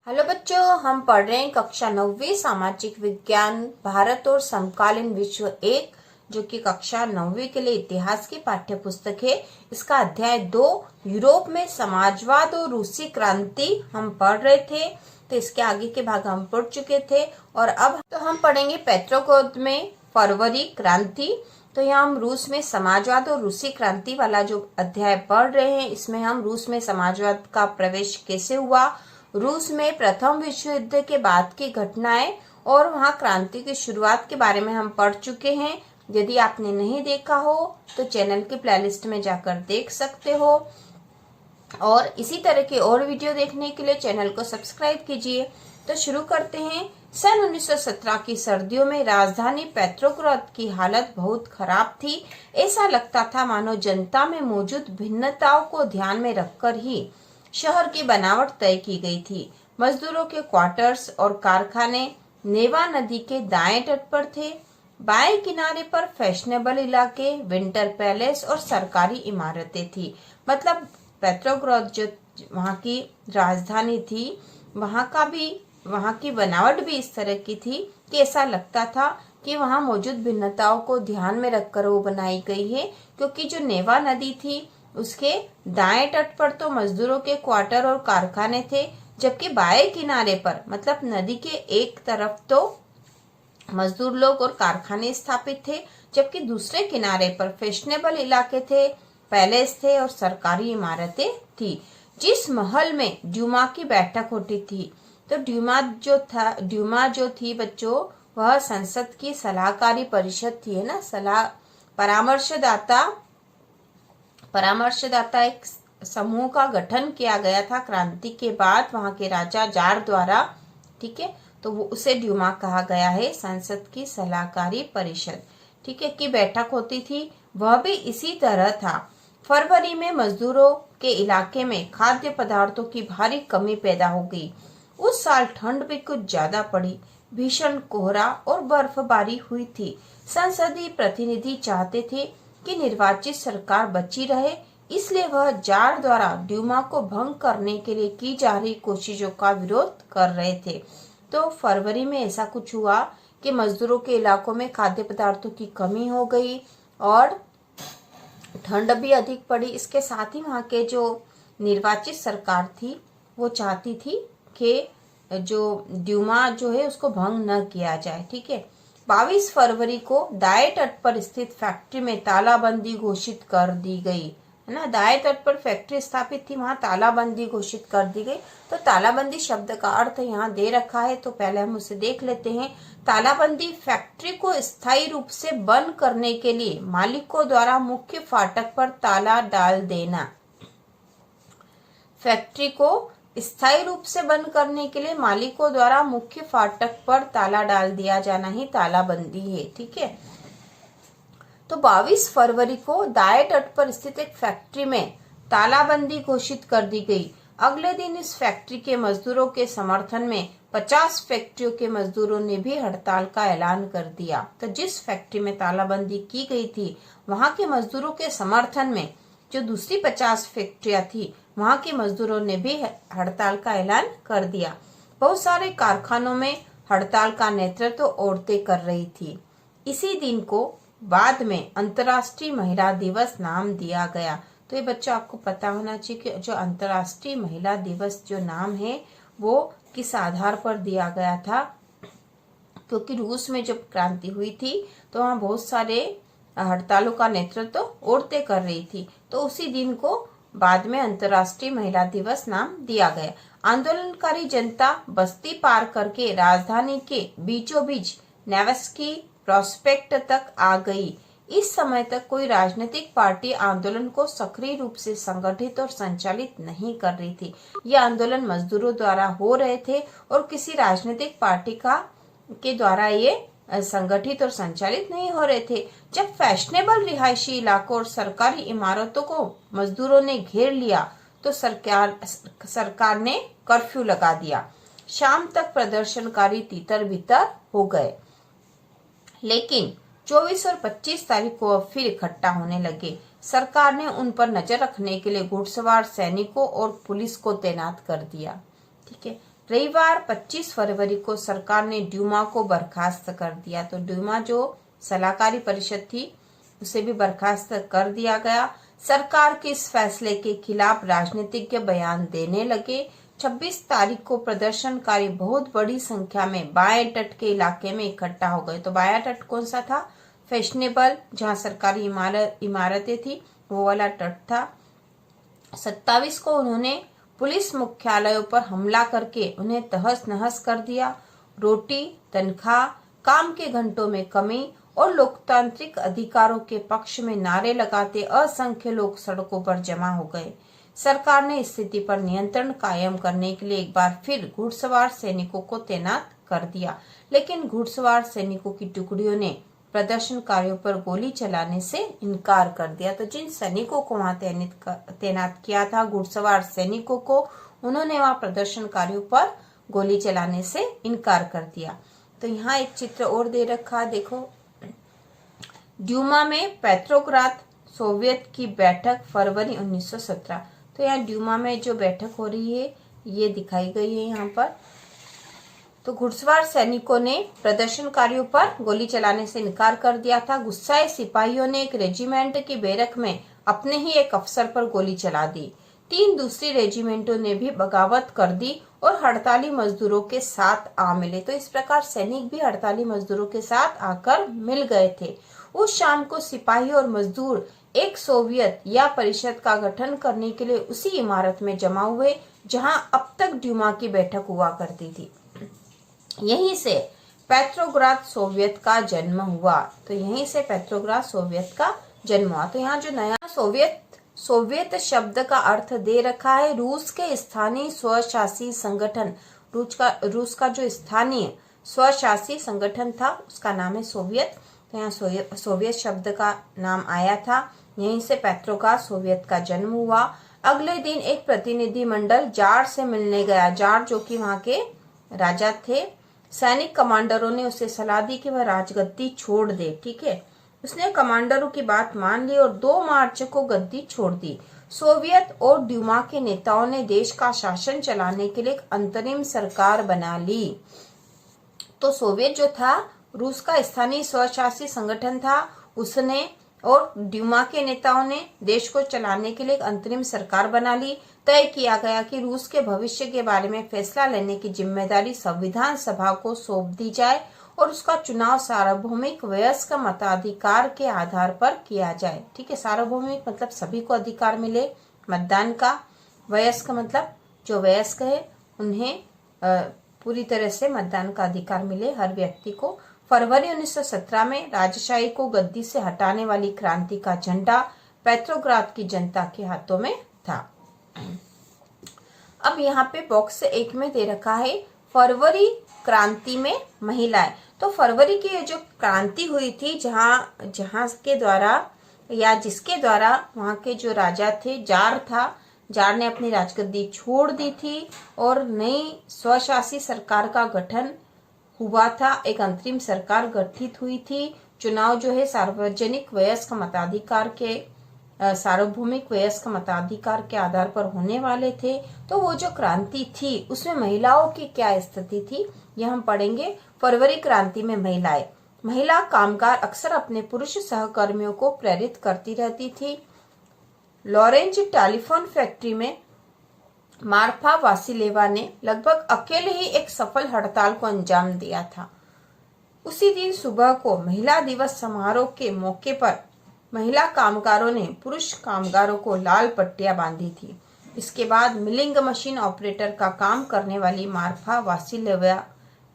Hello बच्चों, हम पढ़ रहे हैं कक्षा 9वीं सामाजिक विज्ञान भारत और समकालीन विश्व एक, जो कि कक्षा 9वीं के लिए इतिहास की पाठ्य पुस्तक है। इसका अध्याय 2 यूरोप में समाजवाद और रूसी क्रांति हम पढ़ रहे थे। तो इसके आगे के भाग हम पढ़ चुके थे और अब तो हम पढ़ेंगे पेट्रोग्राद में फरवरी क्रांति। तो यहाँ हम रूस में समाजवाद और रूसी क्रांति वाला जो अध्याय पढ़ रहे हैं, इसमें हम रूस में समाजवाद का प्रवेश कैसे हुआ, रूस में प्रथम विश्व युद्ध के बाद की घटनाएं और वहां क्रांति की शुरुआत के बारे में हम पढ़ चुके हैं। यदि आपने नहीं देखा हो तो चैनल की प्लेलिस्ट में जाकर देख सकते हो और इसी तरह के और वीडियो देखने के लिए चैनल को सब्सक्राइब कीजिए। तो शुरू करते हैं। सन 1917 की सर्दियों में राजधानी पेट्रोग्राद की हालत बहुत खराब थी। ऐसा लगता था मानो जनता में मौजूद भिन्नताओं को ध्यान में रखकर ही शहर की बनावट तय की गई थी। मजदूरों के क्वार्टर्स और कारखाने नेवा नदी के दाएं तट पर थे। बाएं किनारे पर फैशनेबल इलाके, विंटर पैलेस और सरकारी इमारतें थी। मतलब पेट्रोग्राद जो वहाँ की राजधानी थी, वहाँ की बनावट भी इस तरह की थी कि ऐसा लगता था कि वहाँ मौजूद भिन्नताओं को ध्यान में रखकर वो बनाई गई है। क्योंकि जो नेवा नदी थी उसके दाएं तट पर तो मजदूरों के क्वार्टर और कारखाने थे, जबकि बाएं किनारे पर मतलब नदी के एक तरफ तो मजदूर लोग और कारखाने स्थापित थे, जबकि दूसरे किनारे पर फैशनेबल इलाके थे, पैलेस थे और सरकारी इमारतें थी। जिस महल में ड्यूमा की बैठक होती थी, तो ड्यूमा जो थी बच्चों, वह संसद की सलाहकारी परिषद थी, है ना। परामर्शदाता एक समूह का गठन किया गया था क्रांति के बाद वहां के राजा जार द्वारा, ठीक है। तो वो उसे ड्यूमा कहा गया है, संसद की सलाहकारी परिषद, ठीक है, की बैठक होती थी। वह भी इसी तरह था। फरवरी में मजदूरों के इलाके में खाद्य पदार्थों की भारी कमी पैदा हो गई। उस साल ठंड भी कुछ ज्यादा पड़ी, भीषण कोहरा और बर्फबारी हुई थी। संसदीय प्रतिनिधि चाहते थे कि निर्वाचित सरकार बची रहे, इसलिए वह जार द्वारा ड्यूमा को भंग करने के लिए की जा रही कोशिशों का विरोध कर रहे थे। तो फरवरी में ऐसा कुछ हुआ कि मजदूरों के इलाकों में खाद्य पदार्थों की कमी हो गई और ठंड भी अधिक पड़ी। इसके साथ ही वहाँ के जो निर्वाचित सरकार थी वो चाहती थी कि जो ड्यूमा जो है उसको भंग न किया जाए, ठीक है। 22 फरवरी को दाएं तट पर स्थित फैक्ट्री में तालाबंदी घोषित कर दी गई, है ना। दाएं तट पर फैक्ट्री स्थापित थी, वहां तालाबंदी घोषित कर दी गई। तो तालाबंदी शब्द का अर्थ यहाँ दे रखा है, तो पहले हम उसे देख लेते हैं। तालाबंदी फैक्ट्री को स्थायी रूप से बंद करने के लिए मालिकों द्वारा मुख्य फाटक पर ताला डाल देना। फैक्ट्री को स्थायी रूप से बंद करने के लिए मालिकों द्वारा मुख्य फाटक पर ताला डाल दिया जाना ही तालाबंदी है, ठीक है। तो 22 फरवरी को दाएं तट पर स्थित एक फैक्ट्री में तालाबंदी घोषित कर दी गई। अगले दिन इस फैक्ट्री के मजदूरों के समर्थन में 50 फैक्ट्रियों के मजदूरों ने भी हड़ताल का ऐलान कर दिया। तो जिस फैक्ट्री में तालाबंदी की गई थी, वहां के मजदूरों के समर्थन में जो दूसरी 50 फैक्ट्रियां थी, वहां के मजदूरों ने भी हड़ताल का ऐलान कर दिया। बहुत सारे कारखानों में हड़ताल का नेतृत्व औरतें कर रही थी। इसी दिन को बाद में अंतर्राष्ट्रीय महिला दिवस नाम दिया गया। तो ये बच्चों आपको पता होना चाहिए कि जो अंतर्राष्ट्रीय महिला दिवस जो नाम है वो किस आधार पर दिया गया था, क्योंकि रूस में जब क्रांति हुई थी तो वहाँ बहुत सारे हड़तालों का नेतृत्व औरतें कर रही थी। तो उसी दिन को बाद में अंतर्राष्ट्रीय महिला दिवस नाम दिया गया। आंदोलनकारी जनता बस्ती पार करके राजधानी के बीचों बीच नेवेस्की प्रोस्पेक्ट तक आ गई। इस समय तक कोई राजनीतिक पार्टी आंदोलन को सक्रिय रूप से संगठित और संचालित नहीं कर रही थी। ये आंदोलन मजदूरों द्वारा हो रहे थे और किसी राजनीतिक पार्टी के द्वारा ये संगठित और संचालित नहीं हो रहे थे। जब फैशनेबल रिहायशी इलाकों और सरकारी इमारतों को मजदूरों ने घेर लिया तो सरकार ने कर्फ्यू लगा दिया। शाम तक प्रदर्शनकारी तितर बितर हो गए, लेकिन 24 और 25 तारीख को अब फिर इकट्ठा होने लगे। सरकार ने उन पर नजर रखने के लिए घुड़सवार सैनिकों और पुलिस को तैनात कर दिया, ठीक है। रविवार 25 फरवरी को सरकार ने ड्यूमा को बर्खास्त कर दिया। तो ड्यूमा जो सलाहकारी परिषद थी उसे भी बर्खास्त कर दिया गया। सरकार के इस फैसले के खिलाफ राजनीतिज्ञ बयान देने लगे। 26 तारीख को प्रदर्शनकारी बहुत बड़ी संख्या में बाएं तट के इलाके में इकट्ठा हो गए। तो बायां तट कौन सा था? फैशनेबल, जहां सरकारी इमारतें थी, वो वाला तट था। 27 को उन्होंने पुलिस मुख्यालयों पर हमला करके उन्हें तहस नहस कर दिया। रोटी, तनख्वाह, काम के घंटों में कमी और लोकतांत्रिक अधिकारों के पक्ष में नारे लगाते असंख्य लोग सड़कों पर जमा हो गए। सरकार ने स्थिति पर नियंत्रण कायम करने के लिए एक बार फिर घुड़सवार सैनिकों को तैनात कर दिया, लेकिन घुड़सवार सैनिकों की टुकड़ियों ने प्रदर्शनकारियों पर गोली चलाने से इनकार कर दिया। तो जिन सैनिकों को वहां तैनात किया था, घुड़सवार सैनिकों को, उन्होंने वहां प्रदर्शनकारियों पर गोली चलाने से इनकार कर दिया। तो यहाँ एक चित्र और दे रखा है, देखो। ड्यूमा में पेट्रोग्राद सोवियत की बैठक फरवरी 1917। तो यहाँ ड्यूमा में जो बैठक हो रही है ये दिखाई गई है यहाँ पर। तो घुड़सवार सैनिकों ने प्रदर्शनकारियों पर गोली चलाने से इनकार कर दिया था। गुस्साए सिपाहियों ने एक रेजिमेंट की बैरक में अपने ही एक अफसर पर गोली चला दी। 3 दूसरी रेजिमेंटों ने भी बगावत कर दी और हड़ताली मजदूरों के साथ आ मिले। तो इस प्रकार सैनिक भी हड़ताली मजदूरों के साथ आकर मिल गए थे। उस शाम को सिपाही और मजदूर एक सोवियत या परिषद का गठन करने के लिए उसी इमारत में जमा हुए जहां अब तक ड्यूमा की बैठक हुआ करती थी। यहीं से पेट्रोग्राद सोवियत का जन्म हुआ। तो यहीं से पेट्रोग्राद सोवियत का जन्म हुआ। तो यहाँ जो नया सोवियत शब्द का अर्थ दे रखा है रूस के स्थानीय स्वशासी संगठन। रूस का जो स्थानीय स्वशासी संगठन था उसका नाम है सोवियत। तो यहाँ सोवियत शब्द का नाम आया था। यहीं से पेट्रोग्राद सोवियत का जन्म हुआ। अगले दिन एक प्रतिनिधि मंडल जार से मिलने गया। जार जो कि वहां के राजा थे। सैनिक कमांडरों ने उसे सलाह दी कि वह राजगद्दी छोड़ दे। ठीक है, उसने कमांडरों की बात मान ली और 2 मार्च को गद्दी छोड़ दी। सोवियत और ड्यूमा के नेताओं ने देश का शासन चलाने के लिए एक अंतरिम सरकार बना ली। तो सोवियत जो था रूस का स्थानीय स्वशासी संगठन था, उसने और ड्यूमा के नेताओं ने देश को चलाने के लिए एक अंतरिम सरकार बना ली। तय किया गया कि रूस के भविष्य के बारे में फैसला लेने की जिम्मेदारी संविधान सभा को सौंप दी जाए और उसका चुनाव सार्वभौमिक वयस्क मताधिकार के आधार पर किया जाए। ठीक है, सार्वभौमिक मतलब सभी को अधिकार मिले मतदान का। वयस्क मतलब जो वयस्क है उन्हें पूरी तरह से मतदान का अधिकार मिले हर व्यक्ति को। फरवरी 1917 में राजशाही को गद्दी से हटाने वाली क्रांति का झंडा पेट्रोग्राद की जनता के हाथों में था। अब यहाँ पे बॉक्स 1 में दे रखा है फरवरी क्रांति में महिलाएं। तो फरवरी की जो क्रांति हुई थी जहां के द्वारा या जिसके द्वारा वहां के जो राजा थे, जार था, जार ने अपनी राजगद्दी छोड़ दी थी और नई स्वशासी सरकार का गठन हुआ था। एक अंतरिम सरकार गठित हुई थी। चुनाव जो है सार्वजनिक वयस्क मताधिकार के सार्वभौमिक वयस्क मताधिकार के आधार पर होने वाले थे। तो वो जो क्रांति थी उसमें महिलाओं की क्या स्थिति थी यह हम पढ़ेंगे। फरवरी क्रांति में महिला कामगार अक्सर अपने पुरुष सहकर्मियों को प्रेरित करती रहती थी। लॉरेंज टेलीफोन फैक्ट्री में मार्फा वासिलेवा ने लगभग अकेले ही एक सफल हड़ताल को अंजाम दिया था। उसी दिन सुबह को महिला दिवस समारोह के मौके पर महिला कामगारों ने पुरुष कामगारों को लाल पट्टियां बांधी थी। इसके बाद मिलिंग मशीन ऑपरेटर का काम करने वाली मार्फा वासिलेवा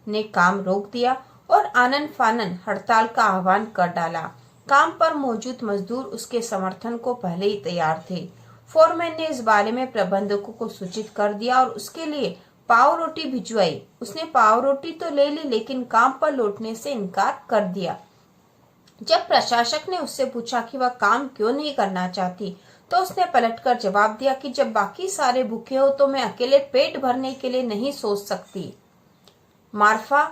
ने काम रोक दिया और आनन फानन हड़ताल का आह्वान कर डाला। काम पर मौजूद मजदूर उसके समर्थन को पहले ही तैयार थे। फोरमैन ने इस बारे में प्रबंधकों को सूचित कर दिया और उसके लिए पाव रोटी भिजवाई। उसने पाव रोटी तो ले ली लेकिन काम पर लौटने से इनकार कर दिया। जब प्रशासक ने उससे पूछा कि वह काम क्यों नहीं करना चाहती तो उसने पलटकर जवाब दिया कि जब बाकी सारे भूखे हो तो मैं अकेले पेट भरने के लिए नहीं सोच सकती। मार्फा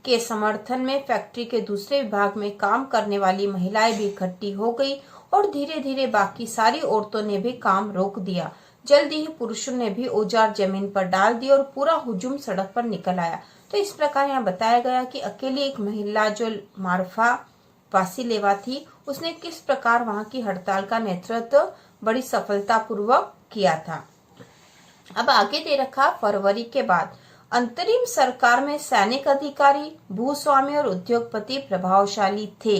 के समर्थन में फैक्ट्री के दूसरे विभाग में काम करने वाली महिलाएं भी इकट्ठी हो गई और धीरे धीरे बाकी सारी औरतों ने भी काम रोक दिया। जल्दी ही पुरुषों ने भी औजार जमीन पर डाल दिए और पूरा हुजूम सड़क पर निकल आया। तो इस प्रकार यहाँ बताया गया कि अकेली एक महिला जो मार्फा वासिलेवा थी, उसने किस प्रकार वहां की हड़ताल का नेतृत्व बड़ी सफलता पूर्वक किया था। अब आगे दे रखा, फरवरी के बाद अंतरिम सरकार में सैनिक अधिकारी, भूस्वामी और उद्योगपति प्रभावशाली थे।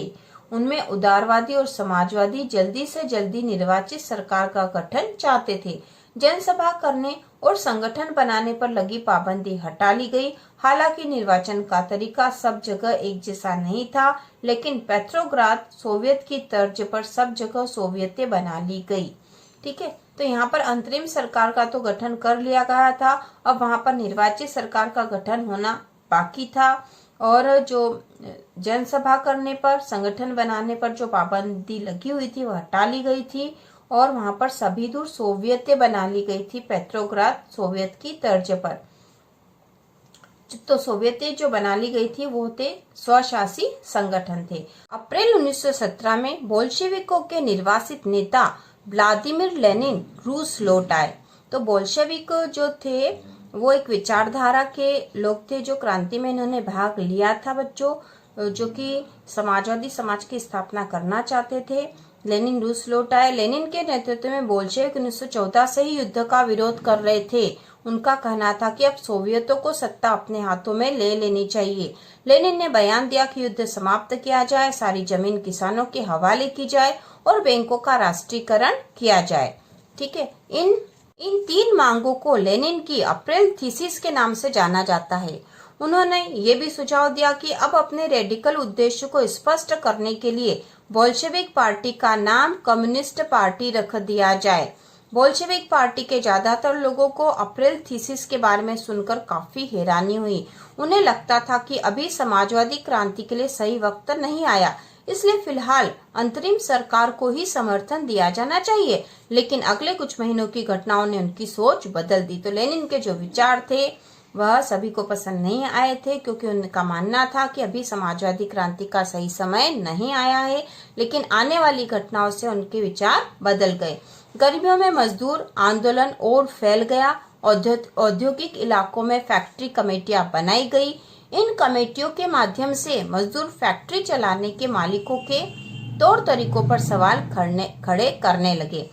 उनमें उदारवादी और समाजवादी जल्दी से जल्दी निर्वाचित सरकार का गठन चाहते थे। जनसभा करने और संगठन बनाने पर लगी पाबंदी हटा ली गई। हालांकि निर्वाचन का तरीका सब जगह एक जैसा नहीं था, लेकिन पेट्रोग्राद सोवियत की तर्ज पर सब जगह सोवियतें बना ली गई। ठीक है, तो यहाँ पर अंतरिम सरकार का तो गठन कर लिया गया था, अब वहां पर निर्वाचित सरकार का गठन होना बाकी था। और जो जनसभा करने पर, संगठन बनाने पर जो पाबंदी लगी हुई थी वह हटा ली गई थी और वहां पर सभी दूर सोवियतें बना ली गई थी, पेट्रोग्राद सोवियत की तर्ज पर। तो सोवियतें जो बना ली गई थी वो थे स्वशासी संगठन थे। अप्रैल 1917 में बोल्शेविकों के निर्वासित नेता व्लादिमीर लेनिन रूस लौट आए। तो बोल्शेविक जो थे वो एक विचारधारा के लोग थे जो क्रांति में इन्होंने भाग लिया था बच्चों, जो कि समाजवादी समाज की स्थापना करना चाहते थे। लेनिन रूस लौट आए। लेनिन के नेतृत्व में बोल्शेविक 1914 से ही युद्ध का विरोध कर रहे थे। उनका कहना था कि अब सोवियतों को सत्ता अपने हाथों में ले लेनी चाहिए। लेनिन ने बयान दिया कि युद्ध समाप्त किया जाए, सारी जमीन किसानों के हवाले की जाए और बैंकों का राष्ट्रीयकरण किया जाए। ठीक है, इन तीन मांगों को लेनिन की अप्रैल थीसिस के नाम से जाना जाता है। उन्होंने ये भी सुझाव दिया कि अब अपने रेडिकल उद्देश्य को स्पष्ट करने के लिए बोल्शेविक पार्टी का नाम कम्युनिस्ट पार्टी रख दिया जाए। बोल्शेविक पार्टी के ज्यादातर लोगों को अप्रैल थीसिस के बारे में सुनकर काफी हैरानी हुई। उन्हें लगता था कि अभी समाजवादी क्रांति के लिए सही वक्त नहीं आया, इसलिए फिलहाल अंतरिम सरकार को ही समर्थन दिया जाना चाहिए। लेकिन अगले कुछ महीनों की घटनाओं ने उनकी सोच बदल दी। तो लेनिन के जो विचार थे वह सभी को पसंद नहीं आए थे, क्योंकि उनका मानना था कि अभी समाजवादी क्रांति का सही समय नहीं आया है। लेकिन आने वाली घटनाओं से उनके विचार बदल गए। गर्मियों में मजदूर आंदोलन और फैल गया। औद्योगिक इलाकों में फैक्ट्री कमेटियां बनाई गई। इन कमेटियों के माध्यम से मजदूर फैक्ट्री चलाने के मालिकों के तौर तरीकों पर सवाल खड़े करने लगे।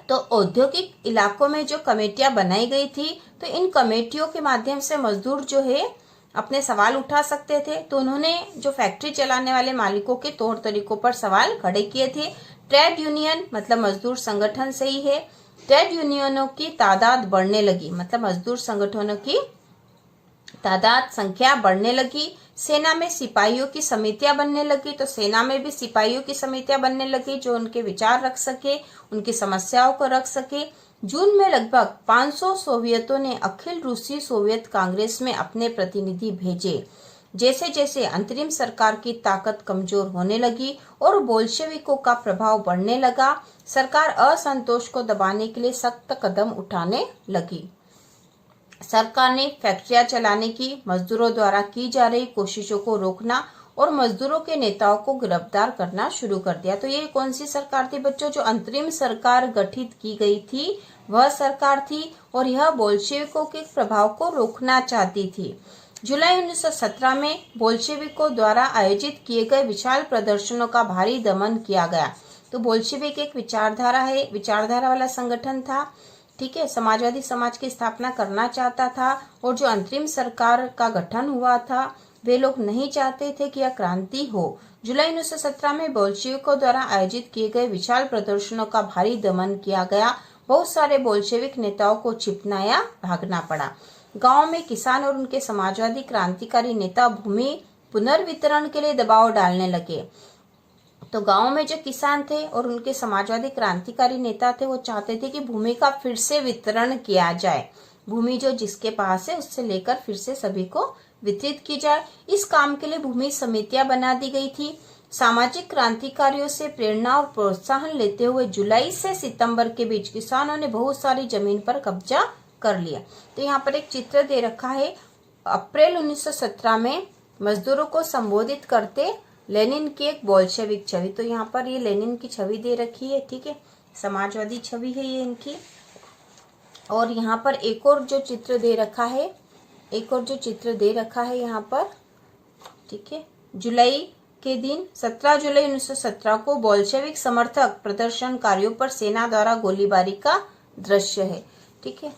तो औद्योगिक इलाकों में जो कमेटियां बनाई गई थी, तो इन कमेटियों के माध्यम से मजदूर जो है अपने सवाल उठा सकते थे। तो उन्होंने जो फैक्ट्री चलाने वाले मालिकों के तौर तरीकों पर सवाल खड़े किए थे। ट्रेड यूनियन मतलब मजदूर संगठन सही है। ट्रेड यूनियनों की तादाद बढ़ने लगी, मतलब मजदूर संगठनों की तादाद संख्या बढ़ने लगी। सेना में सिपाहियों की समितियां बनने लगी। तो सेना में भी सिपाहियों की समितियां बनने लगी जो उनके विचार रख सके, उनकी समस्याओं को रख सके। जून में लगभग 500 सोवियतों ने अखिल रूसी सोवियत कांग्रेस में अपने प्रतिनिधि भेजे। जैसे जैसे अंतरिम सरकार की ताकत कमजोर होने लगी और बोल्शेविकों का प्रभाव बढ़ने लगा, सरकार असंतोष को दबाने के लिए सख्त कदम उठाने लगी। सरकार ने फैक्ट्रियां चलाने की, मजदूरों द्वारा की जा रही कोशिशों को रोकना और मजदूरों के नेताओं को गिरफ्तार करना शुरू कर दिया। तो ये कौन सी सरकार थी बच्चों? जो अंतरिम सरकार गठित की गई थी वह सरकार थी और यह बोल्शेविकों के प्रभाव को रोकना चाहती थी। जुलाई 1917 में बोल्शेविकों द्वारा आयोजित किए गए विशाल प्रदर्शनों का भारी दमन किया गया। तो बोल्शेविक एक विचारधारा वाला संगठन था। ठीक है, समाजवादी समाज की स्थापना करना चाहता था और जो अंतरिम सरकार का गठन हुआ था वे लोग नहीं चाहते थे कि यह क्रांति हो। जुलाई 1917 में बोल्शेविकों द्वारा आयोजित किए गए विशाल प्रदर्शनों का भारी दमन किया गया। बहुत सारे बोल्शेविक नेताओं को छिपना या भागना पड़ा। गांव में किसान और उनके समाजवादी क्रांतिकारी नेता भूमि पुनर्वितरण के लिए दबाव डालने लगे। तो गांव में जो किसान थे और उनके समाजवादी क्रांतिकारी नेता थे वो चाहते थे कि भूमि का फिर से वितरण किया जाए। भूमि जो जिसके पास है उससे लेकर फिर से सभी को वितरित की जाए। इस काम के लिए भूमि समितियां बना दी गई थी। सामाजिक क्रांतिकारियों से प्रेरणा और प्रोत्साहन लेते हुए जुलाई से सितंबर के बीच किसानों ने बहुत सारी जमीन पर कब्जा कर लिया। तो यहाँ पर एक चित्र दे रखा है। अप्रैल 1917 में मजदूरों को संबोधित करते लेनिन की एक बोल्शेविक छवि। तो यहाँ पर ये लेनिन की छवि दे रखी है। ठीक है, समाजवादी छवि है ये इनकी। और यहाँ पर एक और जो चित्र दे रखा है, यहाँ पर, ठीक है, जुलाई के दिन 17 जुलाई 1917 को बोल्शेविक समर्थक प्रदर्शनकारियों पर सेना द्वारा गोलीबारी का दृश्य है। ठीक है,